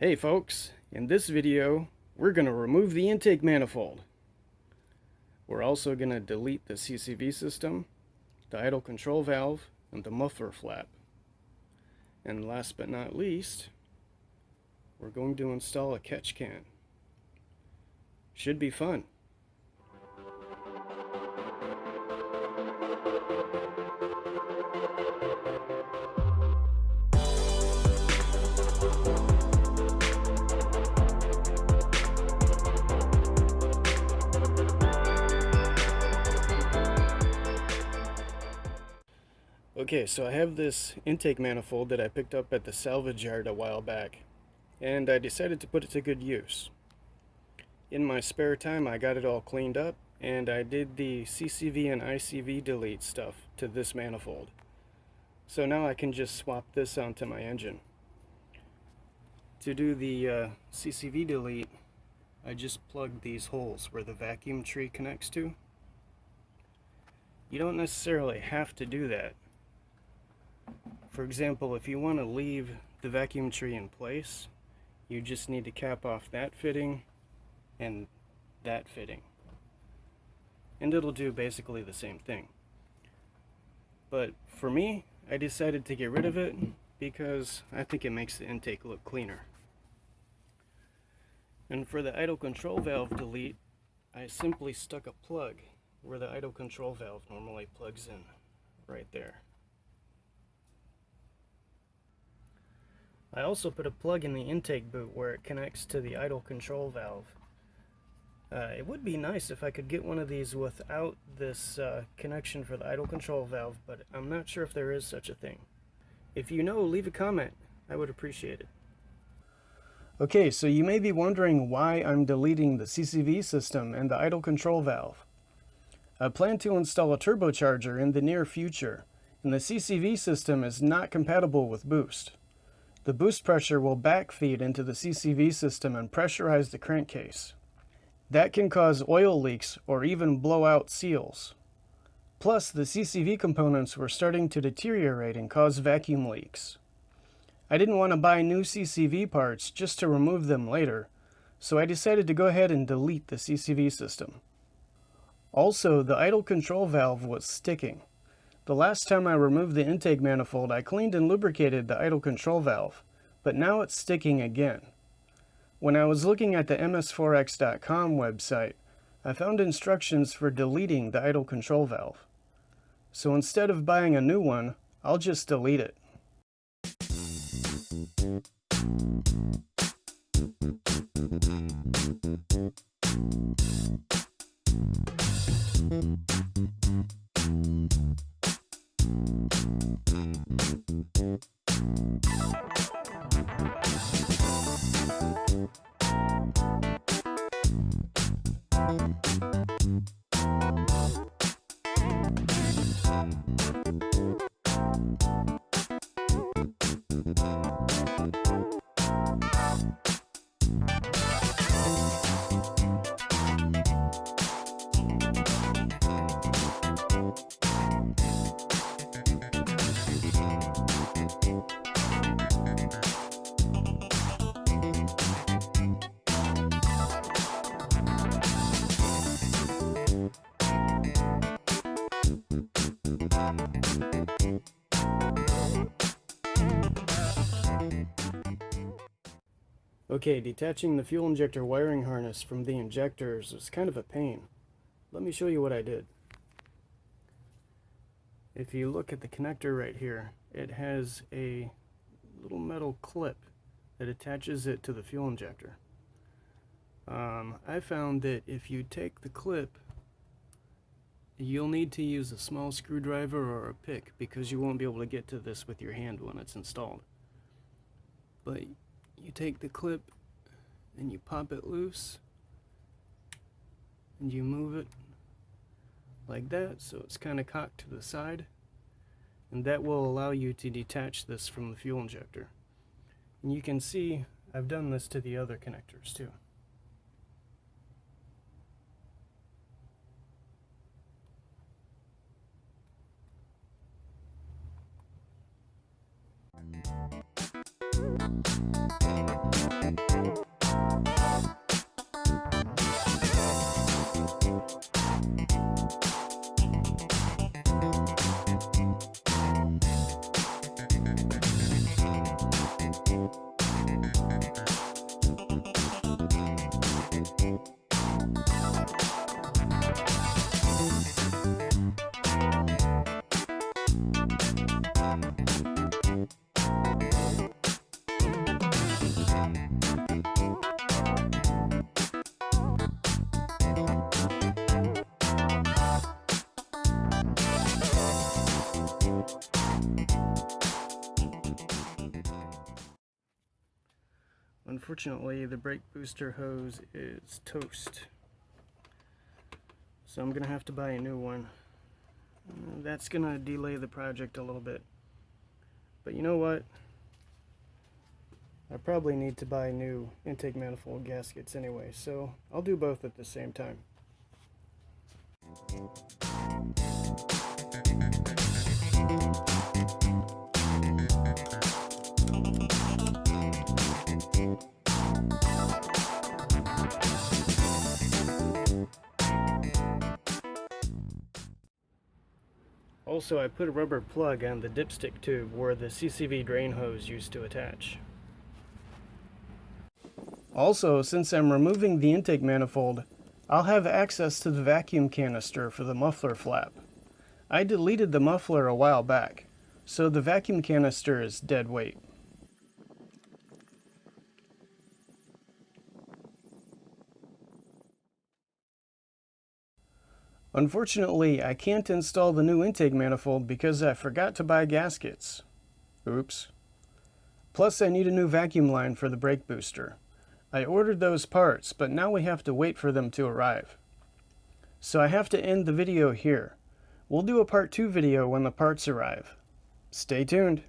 Hey folks, in this video we're going to remove the intake manifold. We're also going to delete the CCV system, the idle control valve, and the muffler flap. And last but not least, we're going to install a catch can. Should be fun. Okay, so I have this intake manifold that I picked up at the salvage yard a while back, and I decided to put it to good use. In my spare time I got it all cleaned up, and I did the CCV and ICV delete stuff to this manifold. So now I can just swap this onto my engine. To do the CCV delete, I just plug these holes where the vacuum tree connects to. You don't necessarily have to do that. For example, if you want to leave the vacuum tree in place, you just need to cap off that fitting and that fitting. And it'll do basically the same thing. But for me, I decided to get rid of it because I think it makes the intake look cleaner. And for the idle control valve delete, I simply stuck a plug where the idle control valve normally plugs in, right there. I also put a plug in the intake boot where it connects to the idle control valve. It would be nice if I could get one of these without this connection for the idle control valve, but I'm not sure if there is such a thing. If you know, leave a comment. I would appreciate it. Okay, so you may be wondering why I'm deleting the CCV system and the idle control valve. I plan to install a turbocharger in the near future, and the CCV system is not compatible with boost. The boost pressure will backfeed into the CCV system and pressurize the crankcase. That can cause oil leaks or even blow out seals. Plus, the CCV components were starting to deteriorate and cause vacuum leaks. I didn't want to buy new CCV parts just to remove them later, so I decided to go ahead and delete the CCV system. Also, the idle control valve was sticking. The last time I removed the intake manifold, I cleaned and lubricated the idle control valve, but now it's sticking again. When I was looking at the ms4x.com website, I found instructions for deleting the idle control valve. So instead of buying a new one, I'll just delete it. Okay, detaching the fuel injector wiring harness from the injectors was kind of a pain. Let me show you what I did. If you look at the connector right here, it has a little metal clip that attaches it to the fuel injector. I found that if you take the clip, you'll need to use a small screwdriver or a pick because you won't be able to get to this with your hand when it's installed. But you take the clip and you pop it loose and you move it like that so it's kind of cocked to the side, and that will allow you to detach this from the fuel injector. And you can see I've done this to the other connectors too. Unfortunately, the brake booster hose is toast, so I'm gonna have to buy a new one. That's gonna delay the project a little bit, but you know what? I probably need to buy new intake manifold gaskets anyway, so I'll do both at the same time. Also, I put a rubber plug on the dipstick tube where the CCV drain hose used to attach. Also, since I'm removing the intake manifold, I'll have access to the vacuum canister for the muffler flap. I deleted the muffler a while back, so the vacuum canister is dead weight. Unfortunately, I can't install the new intake manifold because I forgot to buy gaskets. Oops. Plus, I need a new vacuum line for the brake booster. I ordered those parts, but now we have to wait for them to arrive. So I have to end the video here. We'll do a part 2 video when the parts arrive. Stay tuned.